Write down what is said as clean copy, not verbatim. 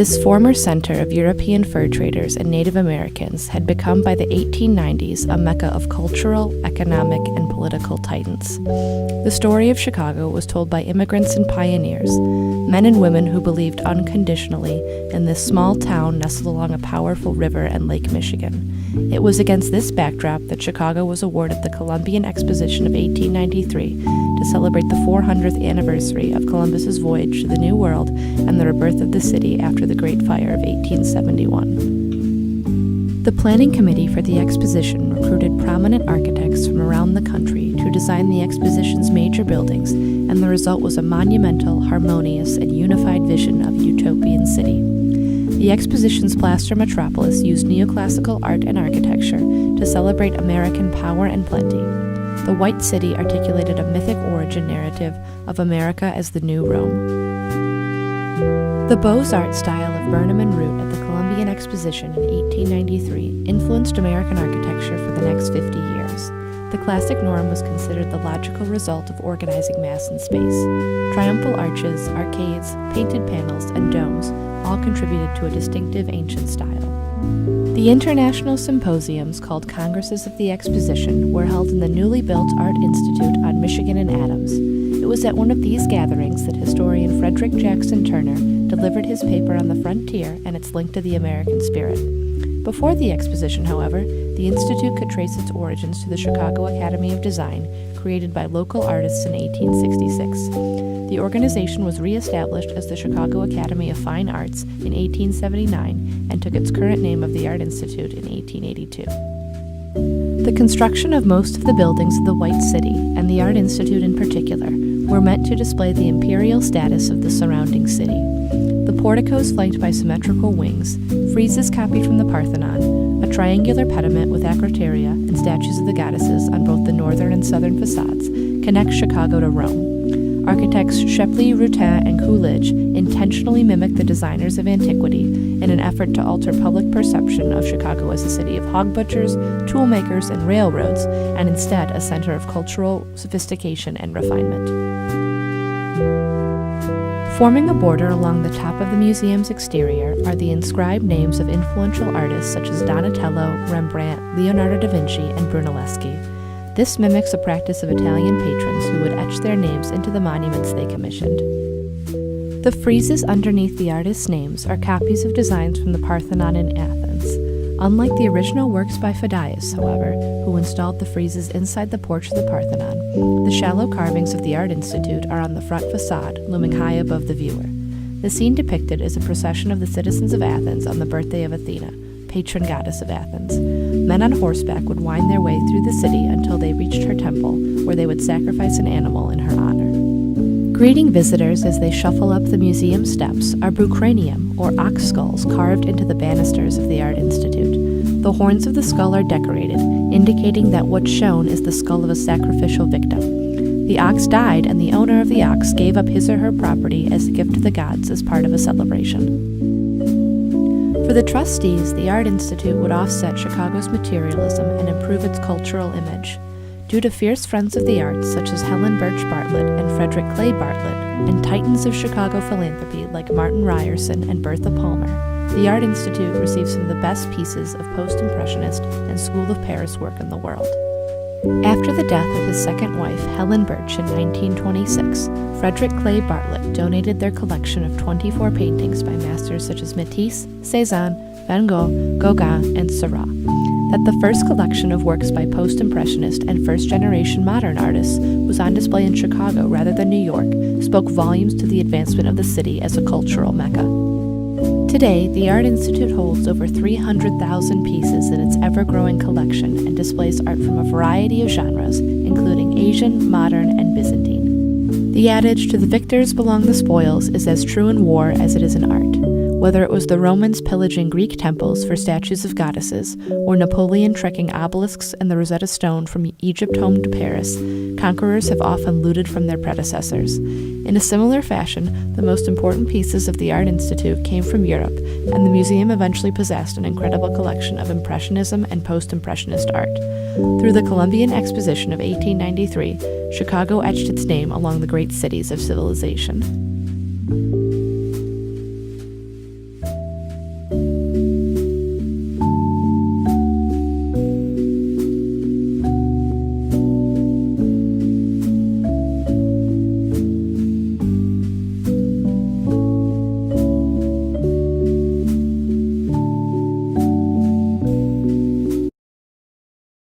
This former center of European fur traders and Native Americans had become by the 1890s a mecca of cultural, economic, and political titans. The story of Chicago was told by immigrants and pioneers, men and women who believed unconditionally in this small town nestled along a powerful river and Lake Michigan. It was against this backdrop that Chicago was awarded the Columbian Exposition of 1893 to celebrate the 400th anniversary of Columbus's voyage to the New World and the rebirth of the city after the Great Fire of 1871. The planning committee for the exposition recruited prominent architects from around the country to design the exposition's major buildings, and the result was a monumental, harmonious, and unified vision of a utopian city. The exposition's plaster metropolis used neoclassical art and architecture to celebrate American power and plenty. The White City articulated a mythic origin narrative of America as the New Rome. The Beaux-Arts style of Burnham and Root at the Columbian Exposition in 1893 influenced American architecture for the next 50 years. The classic norm was considered the logical result of organizing mass and space. Triumphal arches, arcades, painted panels, and domes all contributed to a distinctive ancient style. The international symposiums, called Congresses of the Exposition, were held in the newly built Art Institute on Michigan and Adams. It was at one of these gatherings that historian Frederick Jackson Turner delivered his paper on the frontier and its link to the American spirit. Before the exposition, however, the Institute could trace its origins to the Chicago Academy of Design, created by local artists in 1866. The organization was re-established as the Chicago Academy of Fine Arts in 1879 and took its current name of the Art Institute in 1882. The construction of most of the buildings of the White City, and the Art Institute in particular, were meant to display the imperial status of the surrounding city. The porticos flanked by symmetrical wings, friezes copied from the Parthenon, a triangular pediment with acroteria and statues of the goddesses on both the northern and southern facades, connect Chicago to Rome. Architects Shepley, Rutin, and Coolidge intentionally mimicked the designers of antiquity in an effort to alter public perception of Chicago as a city of hog butchers, tool makers, and railroads, and instead a center of cultural sophistication and refinement. Forming a border along the top of the museum's exterior are the inscribed names of influential artists such as Donatello, Rembrandt, Leonardo da Vinci, and Brunelleschi. This mimics a practice of Italian patrons who would etch their names into the monuments they commissioned. The friezes underneath the artists' names are copies of designs from the Parthenon in Athens. Unlike the original works by Phidias, however, who installed the friezes inside the porch of the Parthenon, the shallow carvings of the Art Institute are on the front facade, looming high above the viewer. The scene depicted is a procession of the citizens of Athens on the birthday of Athena, patron goddess of Athens. Men on horseback would wind their way through the city until they reached her temple, where they would sacrifice an animal in her honor. Greeting visitors as they shuffle up the museum steps are bucranium, or ox skulls, carved into the banisters of the Art Institute. The horns of the skull are decorated, indicating that what's shown is the skull of a sacrificial victim. The ox died, and the owner of the ox gave up his or her property as a gift to the gods as part of a celebration. For the trustees, the Art Institute would offset Chicago's materialism and improve its cultural image. Due to fierce friends of the arts such as Helen Birch Bartlett and Frederick Clay Bartlett, and titans of Chicago philanthropy like Martin Ryerson and Bertha Palmer, the Art Institute received some of the best pieces of post-impressionist and School of Paris work in the world. After the death of his second wife, Helen Birch, in 1926, Frederick Clay Bartlett donated their collection of 24 paintings by masters such as Matisse, Cézanne, Van Gogh, Gauguin, and Seurat. That the first collection of works by post-impressionist and first-generation modern artists was on display in Chicago rather than New York spoke volumes to the advancement of the city as a cultural mecca. Today, the Art Institute holds over 300,000 pieces in its ever-growing collection and displays art from a variety of genres, including Asian, modern, and Byzantine. The adage, "to the victors belong the spoils," is as true in war as it is in art. Whether it was the Romans pillaging Greek temples for statues of goddesses, or Napoleon trekking obelisks and the Rosetta Stone from Egypt home to Paris, conquerors have often looted from their predecessors. In a similar fashion, the most important pieces of the Art Institute came from Europe, and the museum eventually possessed an incredible collection of Impressionism and Post-Impressionist art. Through the Columbian Exposition of 1893, Chicago etched its name along the great cities of civilization.